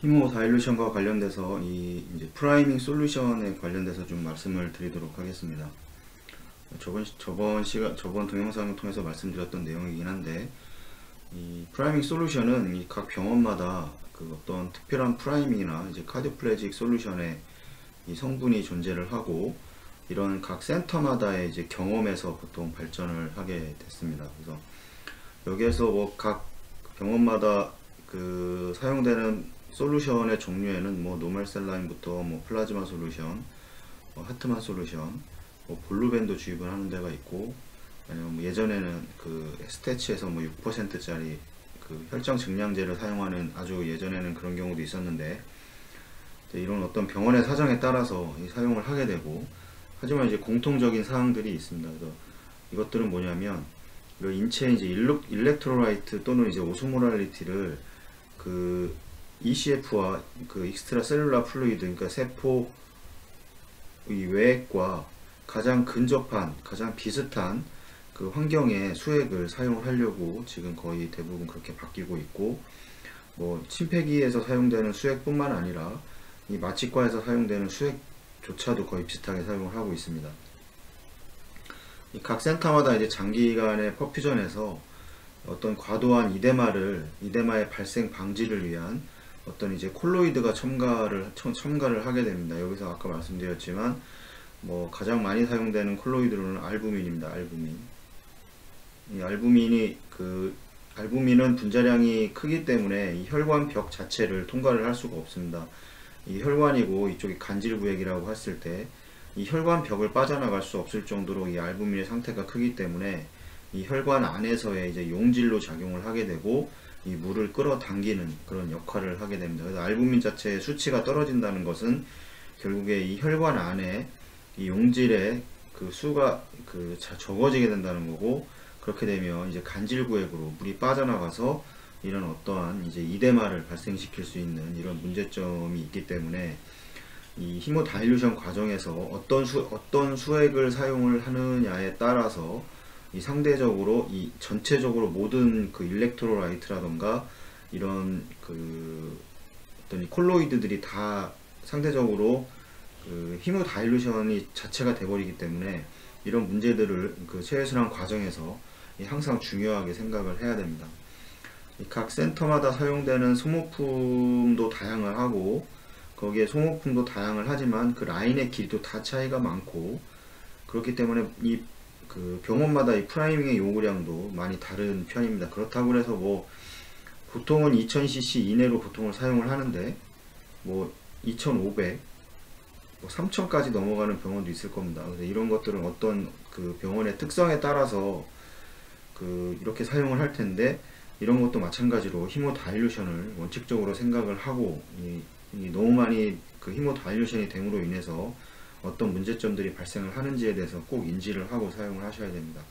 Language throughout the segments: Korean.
히모 다일루션과 관련돼서 이제 프라이밍 솔루션에 관련돼서 좀 말씀을 드리도록 하겠습니다. 저번 동영상을 통해서 말씀드렸던 내용이긴 한데, 이 프라이밍 솔루션은 이 각 병원마다 그 어떤 특별한 프라이밍이나 이제 카디오플래직 솔루션의 이 성분이 존재를 하고, 이런 각 센터마다의 이제 경험에서 보통 발전을 하게 됐습니다. 그래서 여기에서 뭐 각 병원마다 그 사용되는 솔루션의 종류에는 뭐 노멀셀라인부터 뭐 플라즈마 솔루션, 하트만 솔루션, 뭐 볼루벤도 주입을 하는 데가 있고, 아니면 뭐 예전에는 그 스태치에서 뭐 6%짜리 그 혈장 증량제를 사용하는, 아주 예전에는 그런 경우도 있었는데, 이런 어떤 병원의 사정에 따라서 사용을 하게 되고, 하지만 이제 공통적인 사항들이 있습니다. 그래서 이것들은 뭐냐면, 그 인체의 이제 일렉트로라이트 또는 이제 오스모랄리티를 그 ECF와 그 익스트라 셀룰라 플루이드, 그러니까 세포 이 외액과 가장 근접한, 가장 비슷한 그 환경의 수액을 사용을 하려고 지금 거의 대부분 그렇게 바뀌고 있고, 뭐 심폐기에서 사용되는 수액뿐만 아니라 이 마취과에서 사용되는 수액조차도 거의 비슷하게 사용을 하고 있습니다. 이 각 센터마다 이제 장기간의 퍼퓨전에서 어떤 과도한 이데마의 발생 방지를 위한 어떤 이제 콜로이드가 첨가를 하게 됩니다. 여기서 아까 말씀드렸지만 뭐 가장 많이 사용되는 콜로이드로는 알부민입니다. 알부민. 이 알부민은 분자량이 크기 때문에 이 혈관 벽 자체를 통과를 할 수가 없습니다. 이 혈관이고 이쪽이 간질부액이라고 했을 때 이 혈관 벽을 빠져나갈 수 없을 정도로 이 알부민의 상태가 크기 때문에 이 혈관 안에서의 이제 용질로 작용을 하게 되고, 이 물을 끌어당기는 그런 역할을 하게 됩니다. 그래서 알부민 자체의 수치가 떨어진다는 것은 결국에 이 혈관 안에 이 용질의 그 수가 적어지게 된다는 거고, 그렇게 되면 이제 간질구액으로 물이 빠져나가서 이런 어떠한 이제 이데마를 발생시킬 수 있는 이런 문제점이 있기 때문에, 이 히모다일루션 과정에서 어떤 수액을 사용을 하느냐에 따라서 이 상대적으로 이 전체적으로 모든 그 일렉트로라이트라던가 이런 그 어떤 이 콜로이드들이 다 상대적으로 그 히모다일루션이 자체가 돼버리기 때문에 이런 문제들을 그 체외순환 과정에서 항상 중요하게 생각을 해야 됩니다. 각 센터마다 사용되는 소모품도 다양을 하고, 거기에 소모품도 다양을 하지만 그 라인의 길이도 다 차이가 많고, 그렇기 때문에 이 그 병원마다 이 프라이밍의 요구량도 많이 다른 편입니다. 그렇다고 해서 뭐 보통은 2000cc 이내로 보통을 사용을 하는데, 뭐 2500, 뭐 3000까지 넘어가는 병원도 있을 겁니다. 그래서 이런 것들은 어떤 그 병원의 특성에 따라서 그 이렇게 사용을 할 텐데, 이런 것도 마찬가지로 히모다일루션을 원칙적으로 생각을 하고, 너무 많이 그 히모다일루션이 됨으로 인해서 어떤 문제점들이 발생을 하는지에 대해서 꼭 인지를 하고 사용을 하셔야 됩니다.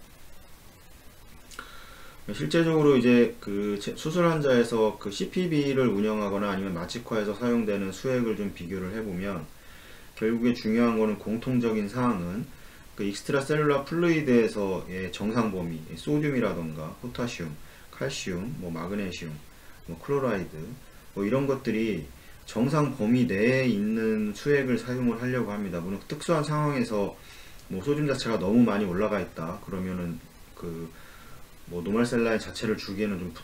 실제적으로 이제 그 수술 환자에서 그 CPB를 운영하거나 아니면 마취과에서 사용되는 수액을 좀 비교를 해보면, 결국에 중요한 거는 공통적인 사항은 그 익스트라 셀룰라 플루이드에서의 정상 범위, 소듐이라던가 포타슘, 칼슘, 뭐 마그네슘, 뭐 클로라이드, 뭐 이런 것들이 정상 범위 내에 있는 수액을 사용을 하려고 합니다. 물론 특수한 상황에서 뭐 소듐 자체가 너무 많이 올라가 있다 그러면은 그 뭐 노멀셀라인 자체를 주기에는 좀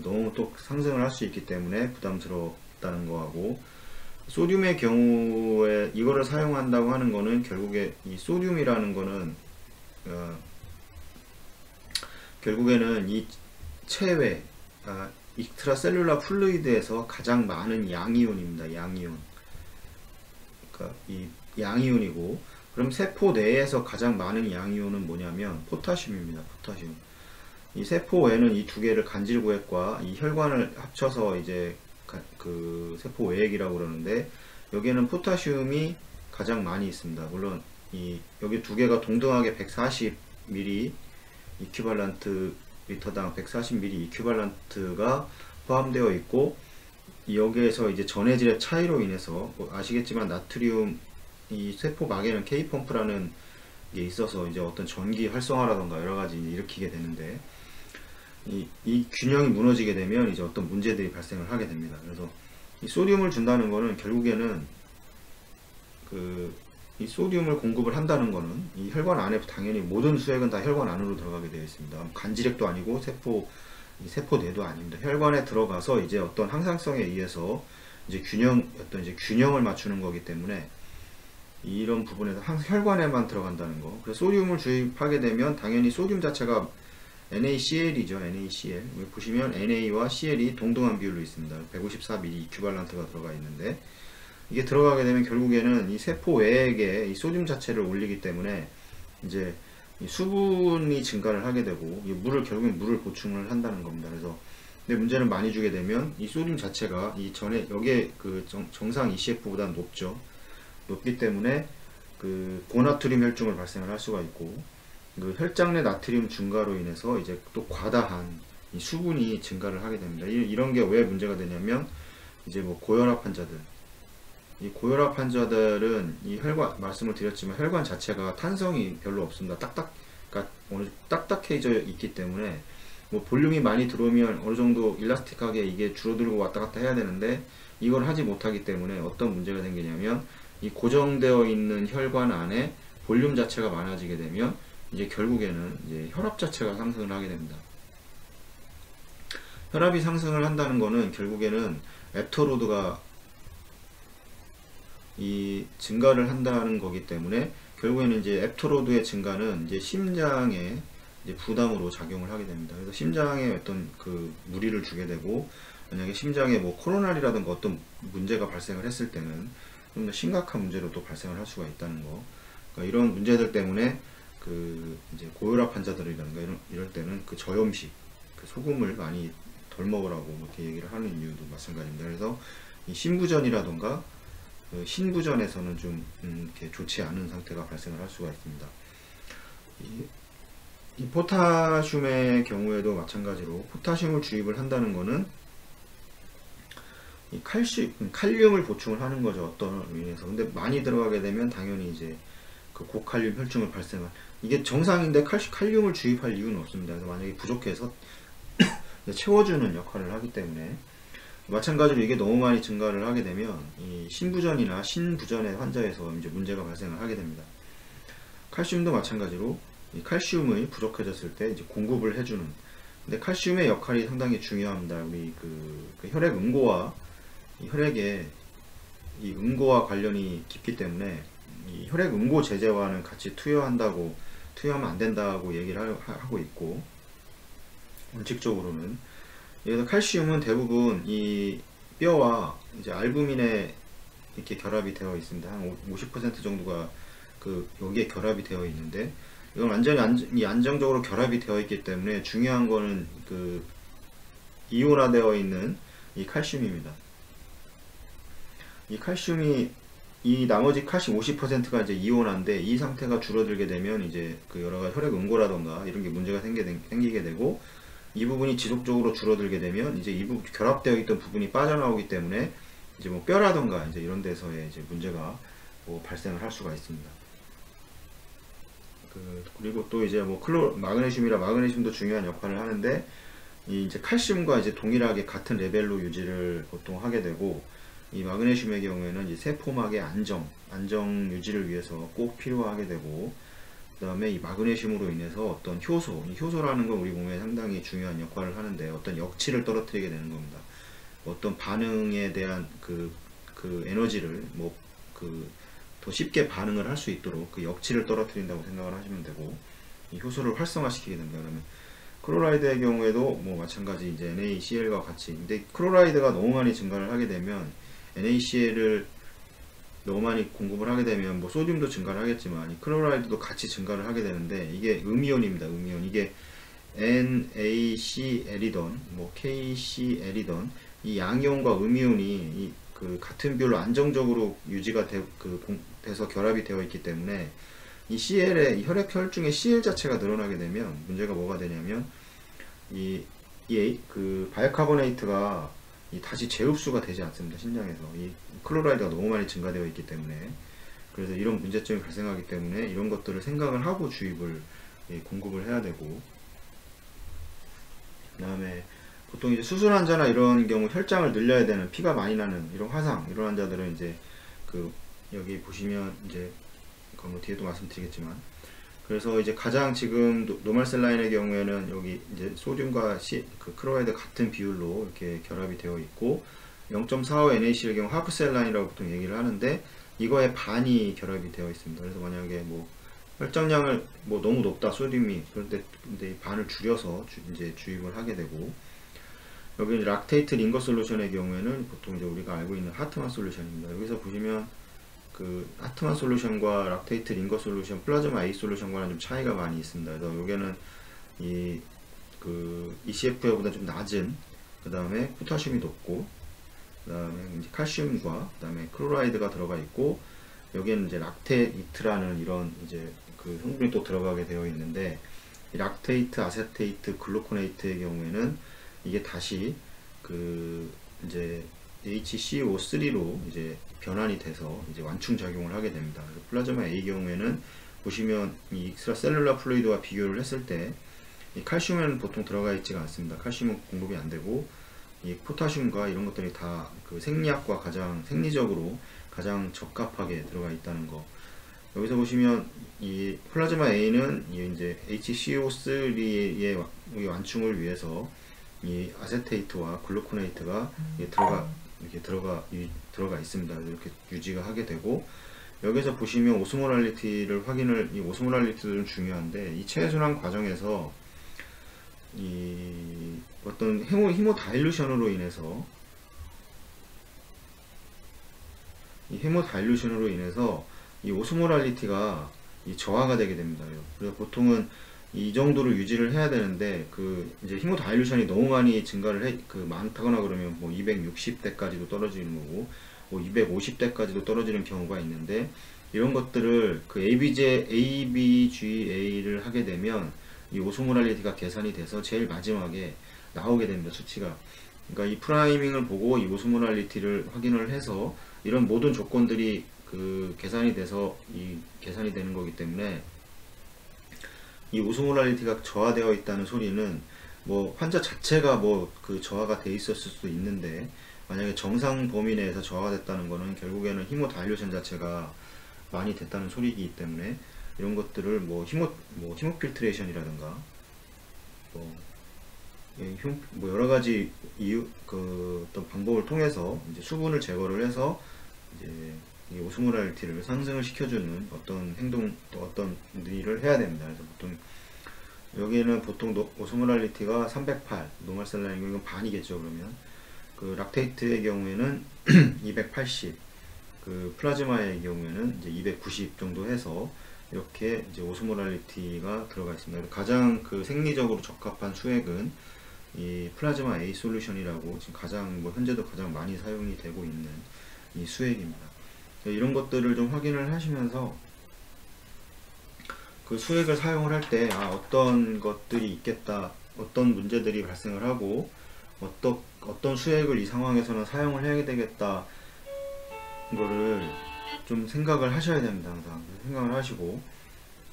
너무 또 상승을 할 수 있기 때문에 부담스럽다는 거하고, 소듐의 경우에 이거를 사용한다고 하는 거는 결국에 이 소듐이라는 거는 결국에는 이 체외 익스트라셀룰라 플루이드에서 가장 많은 양이온입니다. 양이온. 그러니까 이 양이온이고, 그럼 세포 내에서 가장 많은 양이온은 뭐냐면 포타슘입니다. 포타슘. 이 세포 외에는 이 두 개를 간질구액과 이 혈관을 합쳐서 이제 그 세포 외액이라고 그러는데, 여기에는 포타슘이 가장 많이 있습니다. 물론 여기 두 개가 동등하게 140ml 이퀴발런트 리터당 140ml 이퀴발런트가 포함되어 있고, 여기에서 이제 전해질의 차이로 인해서 뭐 아시겠지만 나트륨 이 세포막에는 K펌프라는 게 있어서 이제 어떤 전기 활성화라던가 여러 가지 일으키게 되는데, 이 균형이 무너지게 되면 이제 어떤 문제들이 발생을 하게 됩니다. 그래서 이 소듐을 준다는 거는 결국에는 이 소듐을 공급을 한다는 거는 이 혈관 안에 당연히 모든 수액은 다 혈관 안으로 들어가게 되어 있습니다. 간질액도 아니고 세포내도 아닙니다. 혈관에 들어가서 이제 어떤 항상성에 의해서 이제 균형을 맞추는 거기 때문에 이런 부분에서 혈관에만 들어간다는 거. 그래서 소듐을 주입하게 되면 당연히 소듐 자체가 NaCl이죠. NaCl. 여기 보시면 Na와 Cl이 동등한 비율로 있습니다. 154ml 이큐발란트가 들어가 있는데, 이게 들어가게 되면 결국에는 이 세포 외액에 이 소듐 자체를 올리기 때문에 이제 이 수분이 증가를 하게 되고, 결국엔 물을 보충을 한다는 겁니다. 그래서 근데 문제는 많이 주게 되면 이 소듐 자체가 이 전에 여기에 정상 ECF보다 높기 때문에 고나트륨 혈중을 발생을 할 수가 있고, 혈장 내 나트륨 증가로 인해서 이제 또 과다한 이 수분이 증가를 하게 됩니다. 이런 게 왜 문제가 되냐면, 이제 고혈압 환자들, 이 고혈압 환자들은 말씀을 드렸지만 혈관 자체가 탄성이 별로 없습니다. 그러니까 어느 딱딱해져 있기 때문에 볼륨이 많이 들어오면 어느 정도 일라스틱하게 이게 줄어들고 왔다 갔다 해야 되는데, 이걸 하지 못하기 때문에 어떤 문제가 생기냐면, 이 고정되어 있는 혈관 안에 볼륨 자체가 많아지게 되면 이제 결국에는 이제 혈압 자체가 상승을 하게 됩니다. 혈압이 상승을 한다는 거는 결국에는 앱터로드가 이 증가를 한다는 거기 때문에, 결국에는 이제 앱터로드의 증가는 이제 심장에 이제 부담으로 작용을 하게 됩니다. 그래서 심장에 어떤 무리를 주게 되고, 만약에 심장에 코로나리라든가 어떤 문제가 발생을 했을 때는 좀 더 심각한 문제로 또 발생을 할 수가 있다는 거. 그러니까 이런 문제들 때문에 이제 고혈압 환자들이라든가 이럴 때는 저염식, 소금을 많이 덜 먹으라고 이렇게 얘기를 하는 이유도 마찬가지입니다. 그래서 이 신부전이라든가 신부전에서는 좀 이렇게 좋지 않은 상태가 발생을 할 수가 있습니다. 이 포타슘의 경우에도 마찬가지로 포타슘을 주입을 한다는 거는 이 칼륨을 보충을 하는 거죠. 어떤 의미에서. 근데 많이 들어가게 되면 당연히 이제 고칼륨 혈증을 이게 정상인데 칼륨을 주입할 이유는 없습니다. 그래서 만약에 부족해서 채워주는 역할을 하기 때문에, 마찬가지로 이게 너무 많이 증가를 하게 되면 이 신부전이나 신부전의 환자에서 이제 문제가 발생을 하게 됩니다. 칼슘도 마찬가지로 이 칼슘이 부족해졌을 때 이제 공급을 해주는. 근데 칼슘의 역할이 상당히 중요합니다. 우리 혈액 응고와 혈액의 이 응고와 관련이 깊기 때문에 이 혈액 응고 제제와는 같이 투여하면 안 된다고 얘기를 하고 있고, 원칙적으로는. 그래서 칼슘은 대부분 이 뼈와 이제 알부민에 이렇게 결합이 되어 있습니다. 한 50% 정도가 여기에 결합이 되어 있는데, 이건 완전히 안정적으로 결합이 되어 있기 때문에 중요한 거는 이온화되어 있는 이 칼슘입니다. 이 칼슘이 나머지 칼슘 50%가 이제 이온화인데, 이 상태가 줄어들게 되면 이제 여러 가지 혈액 응고라던가 이런 게 문제가 생기게 되고, 이 부분이 지속적으로 줄어들게 되면 이제 이 부분 결합되어 있던 부분이 빠져나오기 때문에 이제 뼈라던가 이제 이런 데서의 이제 문제가 발생을 할 수가 있습니다. 그리고 또 이제 마그네슘도 중요한 역할을 하는데, 이제 칼슘과 이제 동일하게 같은 레벨로 유지를 보통 하게 되고, 이 마그네슘의 경우에는 이제 세포막의 안정 유지를 위해서 꼭 필요하게 되고, 그 다음에 이 마그네슘으로 인해서 어떤 이 효소라는 건 우리 몸에 상당히 중요한 역할을 하는데, 어떤 역치를 떨어뜨리게 되는 겁니다. 어떤 반응에 대한 에너지를 더 쉽게 반응을 할 수 있도록 역치를 떨어뜨린다고 생각을 하시면 되고, 이 효소를 활성화시키게 된다. 그러면 클로라이드의 경우에도 마찬가지 이제 NaCl과 같이. 근데 클로라이드가 너무 많이 증가를 하게 되면, NaCl을 너무 많이 공급을 하게 되면 소듐도 증가를 하겠지만 이 클로라이드도 같이 증가를 하게 되는데, 이게 음이온입니다. 음이온. 이게 NaCl이던 KCl이던 이 양이온과 음이온이 같은 비율로 안정적으로 유지가 돼서 결합이 되어 있기 때문에, 이 CL의 혈중의 CL 자체가 늘어나게 되면 문제가 뭐가 되냐면, 바이카보네이트가 다시 재흡수가 되지 않습니다. 신장에서. 이 클로라이드가 너무 많이 증가되어 있기 때문에. 그래서 이런 문제점이 발생하기 때문에 이런 것들을 생각을 하고 주입을 공급을 해야 되고, 그 다음에 보통 이제 수술 환자나 이런 경우 혈장을 늘려야 되는, 피가 많이 나는 이런 화상, 이런 환자들은 이제 그 여기 보시면 이제 뭐 뒤에도 말씀드리겠지만, 그래서 이제 가장 지금 노멀셀라인의 경우에는 여기 이제 소듐과 그 크로라이드 같은 비율로 이렇게 결합이 되어 있고, 0.45 NaCl의 경우 하프셀라인이라고 보통 얘기를 하는데, 이거의 반이 결합이 되어 있습니다. 그래서 만약에 뭐 혈장량을 뭐 너무 높다, 소듐이, 그런데 근데 이 반을 줄여서 이제 주입을 하게 되고, 여기 락테이트 링거 솔루션의 경우에는 보통 이제 우리가 알고 있는 하트만 솔루션입니다. 여기서 보시면 그 하트만 솔루션과 락테이트 링거 솔루션, 플라즈마 A 솔루션과는 좀 차이가 많이 있습니다. 그래서 여기는 이 그 ECF보다 좀 낮은, 그 다음에 포타슘이 높고, 그 다음에 이제 칼슘과 그 다음에 클로라이드가 들어가 있고, 여기에는 이제 락테이트라는 이런 이제 그 성분이 또 들어가게 되어 있는데, 락테이트, 아세테이트, 글루코네이트의 경우에는 이게 다시 그 이제 HCO3로 이제 변환이 돼서 이제 완충 작용을 하게 됩니다. 그래서 플라즈마 A 경우에는 보시면 이 익스트라셀룰라 플루이드와 비교를 했을 때 이 칼슘은 보통 들어가 있지가 않습니다. 칼슘은 공급이 안 되고, 이 포타슘과 이런 것들이 다 그 생리학과 가장 생리적으로 가장 적합하게 들어가 있다는 거. 여기서 보시면 이 플라즈마 A는 이제 HCO3의 완충을 위해서 이 아세테이트와 글루코네이트가 이렇게 들어가 있습니다. 이렇게 유지가 하게 되고, 여기서 보시면 오스모랄리티를 확인을, 이 오스모랄리티도 좀 중요한데, 이 체외순환 과정에서 이 어떤 히모다일루션으로 인해서 이 오스모랄리티가 이 저하가 되게 됩니다. 그래서 보통은 이 정도를 유지를 해야 되는데, 그 이제 히모다일루션이 너무 많이 증가를 많다거나 그러면 뭐 260대까지도 떨어지는 거고, 뭐 250대까지도 떨어지는 경우가 있는데, 이런 것들을 그 ABGA를 하게 되면 이 오스모랄리티가 계산이 돼서 제일 마지막에 나오게 됩니다, 수치가. 그러니까 이 프라이밍을 보고 이 오스모랄리티를 확인을 해서 이런 모든 조건들이 그 계산이 돼서 계산이 되는 거기 때문에, 이 오스모랄리티가 저하되어 있다는 소리는 뭐 환자 자체가 뭐 그 저하가 돼 있었을 수도 있는데, 만약에 정상 범위 내에서 저하가 됐다는 거는 결국에는 히모다일루션 자체가 많이 됐다는 소리이기 때문에, 이런 것들을 뭐 히모필트레이션이라든가 뭐 여러 가지 어떤 방법을 통해서 이제 수분을 제거를 해서 이제 이 오스모랄리티를 상승을 시켜주는 어떤 행동, 또 어떤 일을 해야 됩니다. 그래서 보통 여기에는 보통 오스모랄리티가 308, 노멀셀라인 이건 반이겠죠. 그러면 그 락테이트의 경우에는 280, 그 플라즈마의 경우에는 이제 290 정도 해서 이렇게 이제 오스모랄리티가 들어가 있습니다. 가장 그 생리적으로 적합한 수액은 이 플라즈마 A 솔루션이라고 지금 가장 뭐 현재도 가장 많이 사용이 되고 있는 이 수액입니다. 이런 것들을 좀 확인을 하시면서 그 수액을 사용을 할 때 어떤 것들이 있겠다, 어떤 문제들이 발생을 하고 어떤 수액을 이 상황에서는 사용을 해야 되겠다, 이거를 좀 생각을 하셔야 됩니다. 항상 생각을 하시고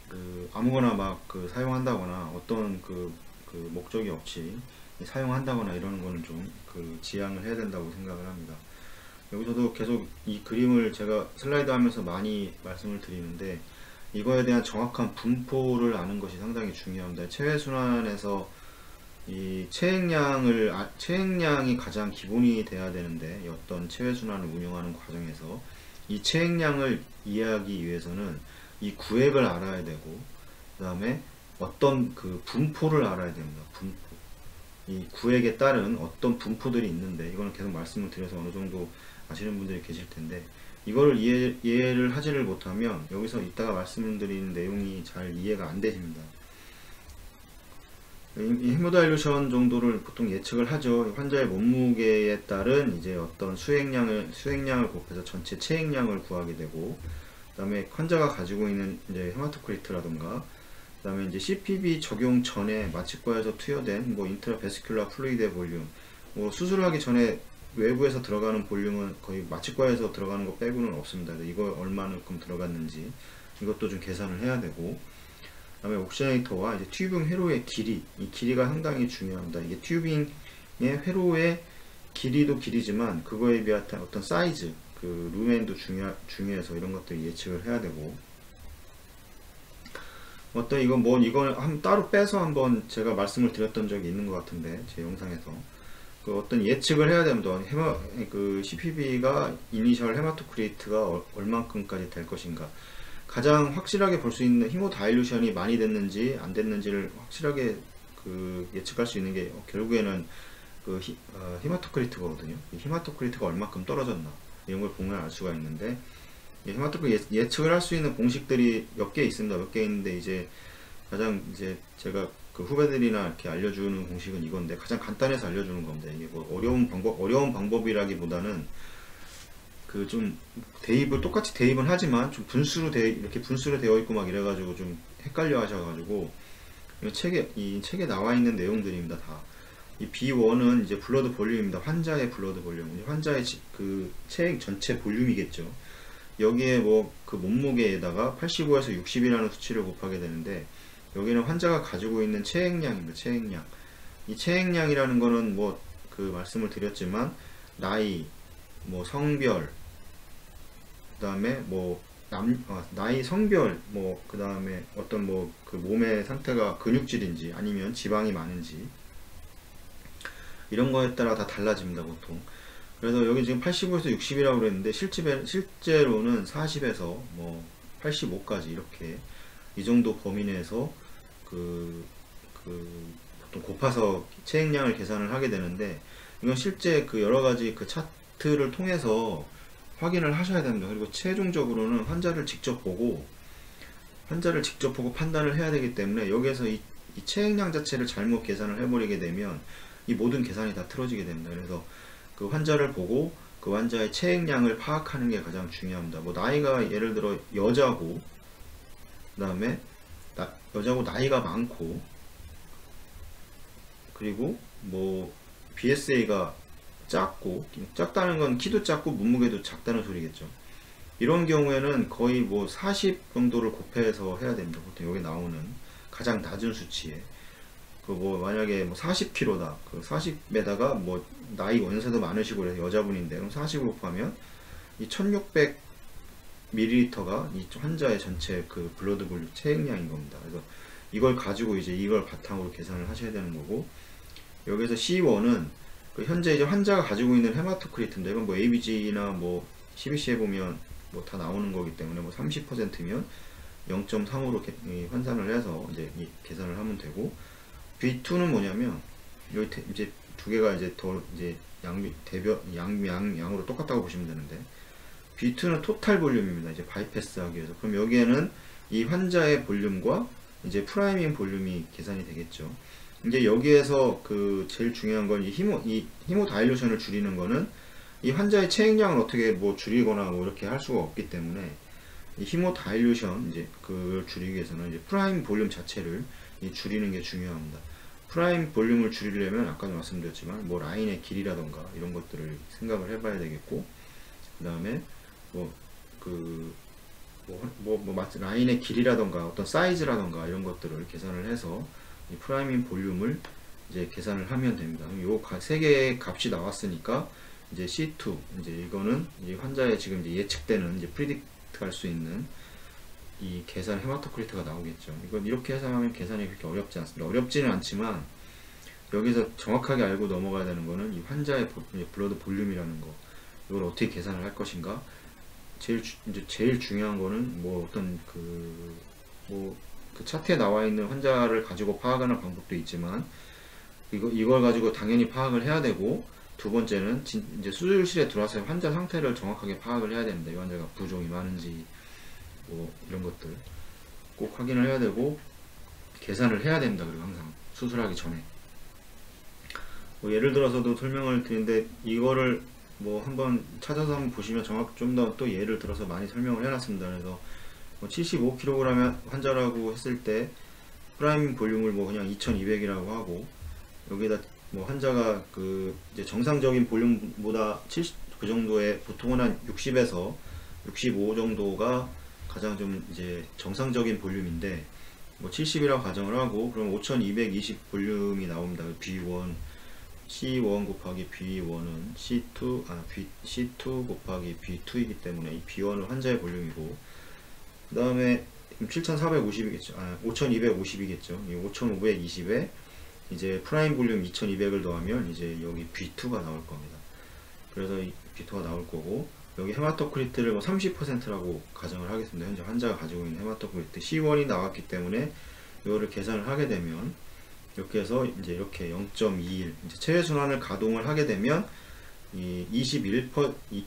그 아무거나 막 그 사용한다거나 어떤 그 목적이 없이 사용한다거나 이러는 거는 좀 그 지양을 해야 된다고 생각을 합니다. 여기서도 계속 이 그림을 제가 슬라이드 하면서 많이 말씀을 드리는데, 이거에 대한 정확한 분포를 아는 것이 상당히 중요합니다. 체외순환에서 이 체액량이 가장 기본이 돼야 되는데, 어떤 체외순환을 운영하는 과정에서 이 체액량을 이해하기 위해서는 이 구획을 알아야 되고, 그 다음에 어떤 그 분포를 알아야 됩니다. 분포. 이 구획에 따른 어떤 분포들이 있는데, 이거는 계속 말씀을 드려서 어느 정도 아시는 분들이 계실 텐데, 이거를 이해를 하지를 못하면 여기서 이따가 말씀드리는 내용이 잘 이해가 안 되십니다. 이 히모다일루션 정도를 보통 예측을 하죠. 환자의 몸무게에 따른 이제 어떤 수액량을 곱해서 전체 체액량을 구하게 되고, 그 다음에 환자가 가지고 있는 이제 헤마토크리트라던가, 그 다음에 이제 CPB 적용 전에 마취과에서 투여된 뭐 인트라베스큘라 플루이드의 볼륨, 뭐 수술하기 전에 외부에서 들어가는 볼륨은 거의 마취과에서 들어가는 거 빼고는 없습니다. 이거 얼마만큼 들어갔는지 이것도 좀 계산을 해야 되고, 그 다음에 옥시네이터와 이제 튜빙 회로의 길이, 이 길이가 상당히 중요합니다. 이게 튜빙 회로의 길이도 길이지만 그거에 비한 어떤 사이즈, 그 루멘도 중요해서 이런 것들 예측을 해야 되고, 어떤 이건 뭐 이건 따로 빼서 한번 제가 말씀을 드렸던 적이 있는 것 같은데, 제 영상에서 그 어떤 예측을 해야 되면 그 CPB가 이니셜 헤마토크리트가 얼만큼까지 될 것인가, 가장 확실하게 볼 수 있는 히모다일루션이 많이 됐는지 안 됐는지를 확실하게 그 예측할 수 있는 게 결국에는 그 히마토크리트거든요. 히마토크리트가 얼만큼 떨어졌나 이런 걸 보면 알 수가 있는데, 히마토크리트 예측을 할 수 있는 공식들이 몇 개 있습니다. 몇 개 있는데 이제 가장 이제 제가 그 후배들이나 이렇게 알려주는 공식은 이건데, 가장 간단해서 알려주는 겁니다. 이게 뭐 어려운 방법이라기보다는 그 좀 대입을 똑같이 대입은 하지만 좀 이렇게 분수로 되어 있고 막 이래가지고 좀 헷갈려 하셔가지고, 이 책에 나와 있는 내용들입니다. 다. 이 B1은 이제 블러드 볼륨입니다. 환자의 블러드 볼륨. 환자의 그 체액 전체 볼륨이겠죠. 여기에 뭐 그 몸무게에다가 85에서 60이라는 수치를 곱하게 되는데, 여기는 환자가 가지고 있는 체액량입니다. 체액량. 이 체액량이라는 거는 뭐 그 말씀을 드렸지만, 나이, 뭐 성별, 그 다음에 뭐 나이, 성별, 뭐 그 다음에 어떤 뭐 그 몸의 상태가 근육질인지 아니면 지방이 많은지 이런 거에 따라 다 달라집니다, 보통. 그래서 여기 지금 85에서 60이라고 그랬는데, 실제로는 40에서 뭐 85까지 이렇게 이 정도 범위 내에서 보통 곱해서 체액량을 계산을 하게 되는데, 이건 실제 그 여러 가지 그 차트를 통해서 확인을 하셔야 됩니다. 그리고 최종적으로는 환자를 직접 보고 판단을 해야 되기 때문에, 여기에서 이 체액량 자체를 잘못 계산을 해버리게 되면 이 모든 계산이 다 틀어지게 됩니다. 그래서 그 환자를 보고 그 환자의 체액량을 파악하는 게 가장 중요합니다. 뭐 나이가 예를 들어 여자고, 그 다음에 여자고 나이가 많고, 그리고 뭐 BSA가 작다는 건 키도 작고 몸무게도 작다는 소리겠죠. 이런 경우에는 거의 뭐 40 정도를 곱해서 해야 됩니다. 보통 여기 나오는 가장 낮은 수치에 그 뭐 만약에 뭐 40kg다, 그 40에다가 뭐 나이 연세도 많으시고 그래서 여자분인데, 그럼 40을 곱하면 이 1600ml가 이 환자의 전체 그 블러드 볼륨 체액량인 겁니다. 그래서 이걸 가지고 이제 이걸 바탕으로 계산을 하셔야 되는 거고, 여기서 C1은 그 현재 이제 환자가 가지고 있는 헤마토크리트인데, 이건 뭐 ABG나 뭐 CBC에 보면 뭐 다 나오는 거기 때문에, 뭐 30%면 0.3으로 환산을 해서 이제 계산을 하면 되고, B2는 뭐냐면 여기 이제 두 개가 이제 더 이제 양으로 똑같다고 보시면 되는데, B2는 토탈 볼륨입니다. 이제 바이패스 하기 위해서. 그럼 여기에는 이 환자의 볼륨과 이제 프라이밍 볼륨이 계산이 되겠죠. 이제 여기에서 그 제일 중요한 건 이 히모다일루션을 줄이는 거는, 이 환자의 체액량을 어떻게 뭐 줄이거나 뭐 이렇게 할 수가 없기 때문에, 이 히모다일루션 이제 그걸 줄이기 위해서는 이제 프라임 볼륨 자체를 줄이는 게 중요합니다. 프라임 볼륨을 줄이려면 아까도 말씀드렸지만 뭐 라인의 길이라던가 이런 것들을 생각을 해봐야 되겠고, 그 다음에 라인의 길이라던가 어떤 사이즈라던가 이런 것들을 계산을 해서 이 프라이밍 볼륨을 이제 계산을 하면 됩니다. 요 세 개의 값이 나왔으니까 이제 C2, 이제 이거는 이 환자의 지금 이제 예측되는 이제 프리딕트 할 수 있는 이 계산 헤마토크리트가 나오겠죠. 이건 이렇게 해서 하면 계산이 그렇게 어렵지 않습니다. 어렵지는 않지만 여기서 정확하게 알고 넘어가야 되는 거는 이 환자의 블러드 볼륨이라는 거, 이걸 어떻게 계산을 할 것인가. 제일 중요한 거는 뭐 어떤 그 차트에 나와 있는 환자를 가지고 파악하는 방법도 있지만, 이걸 가지고 당연히 파악을 해야 되고, 두 번째는 이제 수술실에 들어와서 환자 상태를 정확하게 파악을 해야 됩니다. 이 환자가 부종이 많은지 뭐 이런 것들 꼭 확인을 해야 되고 계산을 해야 됩니다. 그리고 항상 수술하기 전에 뭐 예를 들어서도 설명을 드리는데, 이거를 뭐 한번 찾아서 한번 보시면 좀 더 또 예를 들어서 많이 설명을 해놨습니다. 그래서 뭐 75kg 환자라고 했을 때 프라임 볼륨을 뭐 그냥 2200이라고 하고, 여기다 뭐 환자가 이제 정상적인 볼륨보다 그 정도의, 보통은 한 60에서 65 정도가 가장 좀 이제 정상적인 볼륨인데, 뭐 70이라고 가정을 하고, 그럼 5220 볼륨이 나옵니다. B1 C1 곱하기 B1은 C2 곱하기 B2이기 때문에 이 B1은 환자의 볼륨이고, 그 다음에 7450이겠죠. 5250이겠죠. 이 5520에 이제 프라임 볼륨 2200을 더하면 이제 여기 B2가 나올 겁니다. 그래서 이 B2가 나올 거고, 여기 헤마토크리트를 뭐 30%라고 가정을 하겠습니다. 현재 환자가 가지고 있는 헤마토크리트 C1이 나왔기 때문에 이거를 계산을 하게 되면 이렇게 해서 이제 이렇게 0.21 이제 체외순환을 가동을 하게 되면 이 21%의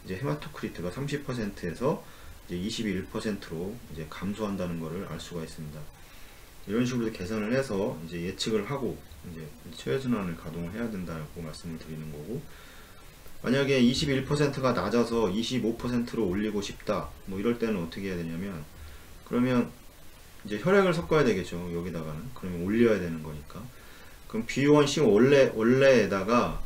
이제 헤마토크리트가 30%에서 이제 21%로 이제 감소한다는 것을 알 수가 있습니다. 이런 식으로 계산을 해서 이제 예측을 하고 이제 체외순환을 가동을 해야 된다고 말씀을 드리는 거고, 만약에 21%가 낮아서 25%로 올리고 싶다 뭐 이럴 때는 어떻게 해야 되냐면, 그러면 이제 혈액을 섞어야 되겠죠. 여기다가는 그러면 올려야 되는 거니까, 그럼 B1C 원래에다가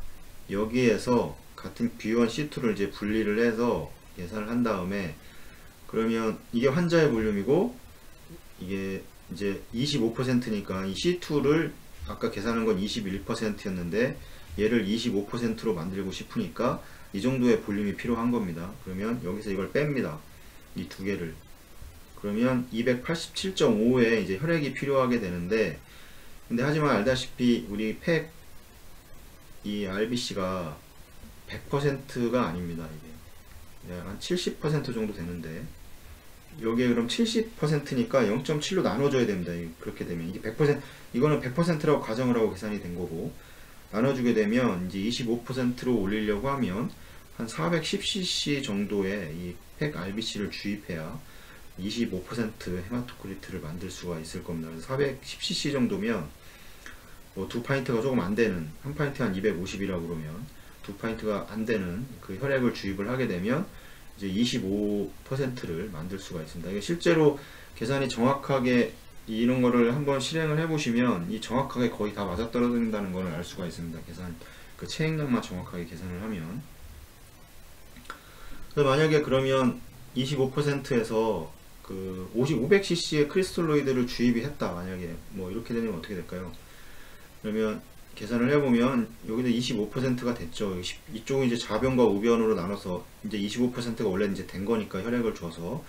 여기에서 같은 B1C2를 이제 분리를 해서 계산을 한 다음에, 그러면 이게 환자의 볼륨이고 이게 이제 25%니까 이 C2를 아까 계산한 건 21%였는데 얘를 25%로 만들고 싶으니까 이 정도의 볼륨이 필요한 겁니다. 그러면 여기서 이걸 뺍니다. 이 두 개를. 그러면 287.5에 이제 혈액이 필요하게 되는데, 근데 하지만 알다시피 우리 팩 이 RBC가 100%가 아닙니다. 이게 한 70% 정도 되는데, 여기에 그럼 70%니까 0.7로 나눠줘야 됩니다. 그렇게 되면 이게 100%, 이거는 100%라고 가정을 하고 계산이 된 거고, 나눠주게 되면 이제 25%로 올리려고 하면 한 410cc 정도의 이 팩 RBC를 주입해야 25% 헤마토크리트를 만들 수가 있을 겁니다. 그래서 410cc 정도면 뭐 2파인트가 조금 안 되는, 한 파인트 한 250이라고 그러면 2파인트가 안 되는 그 혈액을 주입을 하게 되면 이제 25%를 만들 수가 있습니다. 이게 실제로 계산이 정확하게 이런 거를 한번 실행을 해보시면 이 정확하게 거의 다 맞아떨어진다는 걸 알 수가 있습니다. 계산, 그 체액량만 정확하게 계산을 하면. 만약에 그러면 25%에서 그 500cc의 크리스톨로이드를 주입이 했다. 만약에 뭐 이렇게 되면 어떻게 될까요? 그러면 계산을 해보면 여기도 25%가 됐죠. 이쪽은 이제 좌변과 우변으로 나눠서 이제 25%가 원래 이제 된 거니까 혈액을 줘서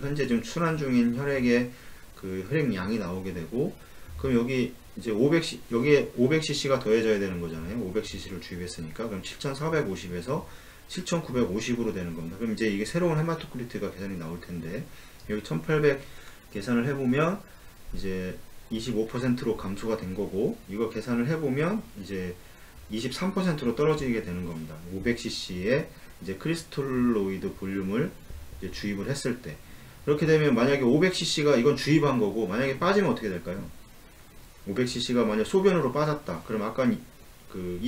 현재 지금 순환 중인 혈액의 그 혈액량이 나오게 되고, 그럼 여기 이제 여기에 500cc가 더해져야 되는 거잖아요. 500cc를 주입했으니까. 그럼 7450에서 7950으로 되는 겁니다. 그럼 이제 이게 새로운 헤마토크리트가 계산이 나올 텐데, 여기 1800 계산을 해보면 이제 25%로 감소가 된 거고, 이거 계산을 해보면 이제 23%로 떨어지게 되는 겁니다. 500cc의 이제 크리스톨로이드 볼륨을 이제 주입을 했을 때. 그렇게 되면 만약에 500cc가 이건 주입한 거고, 만약에 빠지면 어떻게 될까요? 500cc가 만약 소변으로 빠졌다. 그럼 아까 그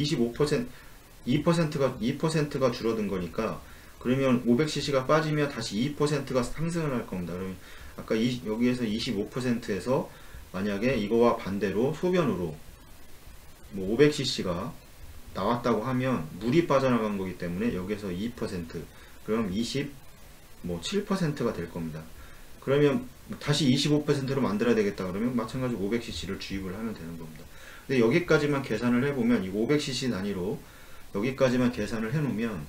2%가 줄어든 거니까, 그러면 500cc가 빠지면 다시 2%가 상승을 할 겁니다. 그러면 아까 여기에서 25%에서 만약에 이거와 반대로 소변으로 뭐 500cc가 나왔다고 하면 물이 빠져나간 거기 때문에 여기에서 2%, 그럼 7%가 될 겁니다. 그러면 다시 25%로 만들어야 되겠다. 그러면 마찬가지로 500cc를 주입을 하면 되는 겁니다. 근데 여기까지만 계산을 해보면, 이 500cc 단위로 여기까지만 계산을 해놓으면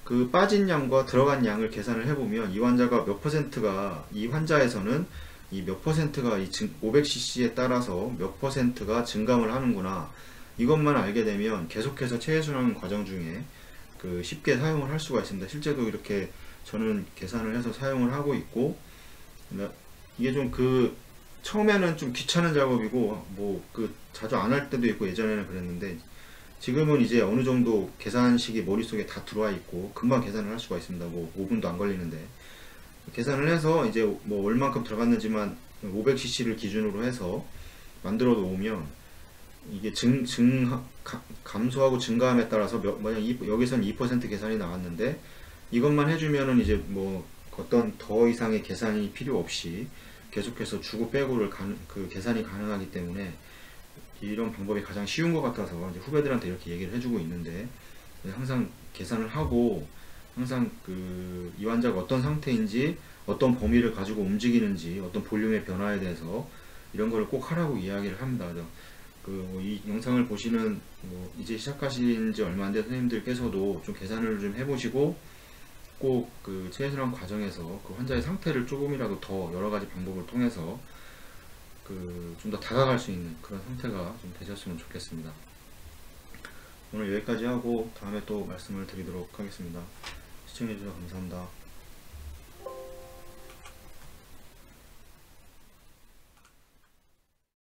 그 빠진 양과 들어간 양을 계산을 해보면 이 환자가 몇 퍼센트가, 이 환자에서는 이 몇 퍼센트가 이 500cc에 따라서 몇 퍼센트가 증감을 하는구나, 이것만 알게 되면 계속해서 체외순환 과정 중에 그 쉽게 사용을 할 수가 있습니다. 실제로 이렇게 저는 계산을 해서 사용을 하고 있고, 이게 좀 처음에는 좀 귀찮은 작업이고 뭐 자주 안 할 때도 있고 예전에는 그랬는데, 지금은 이제 어느 정도 계산식이 머릿속에 다 들어와 있고 금방 계산을 할 수가 있습니다. 뭐 5분도 안 걸리는데 계산을 해서 이제 뭐 얼만큼 들어갔는지만 500cc를 기준으로 해서 만들어 놓으면 이게 감소하고 증가함에 따라서 만약 여기선 2% 계산이 나왔는데, 이것만 해주면은 이제 뭐 어떤 더 이상의 계산이 필요 없이 계속해서 주고 빼고를 계산이 가능하기 때문에 이런 방법이 가장 쉬운 것 같아서 이제 후배들한테 이렇게 얘기를 해주고 있는데, 항상 계산을 하고 항상 이 환자가 어떤 상태인지, 어떤 범위를 가지고 움직이는지, 어떤 볼륨의 변화에 대해서 이런 거를 꼭 하라고 이야기를 합니다. 이 영상을 보시는 이제 시작하신 지 얼마 안 된 선생님들께서도 좀 계산을 좀 해보시고 꼭 그 체해순환 과정에서 그 환자의 상태를 조금이라도 더 여러 가지 방법을 통해서 그 좀 더 다가갈 수 있는 그런 상태가 좀 되셨으면 좋겠습니다. 오늘 여기까지 하고 다음에 또 말씀을 드리도록 하겠습니다. 시청해주셔서 감사합니다.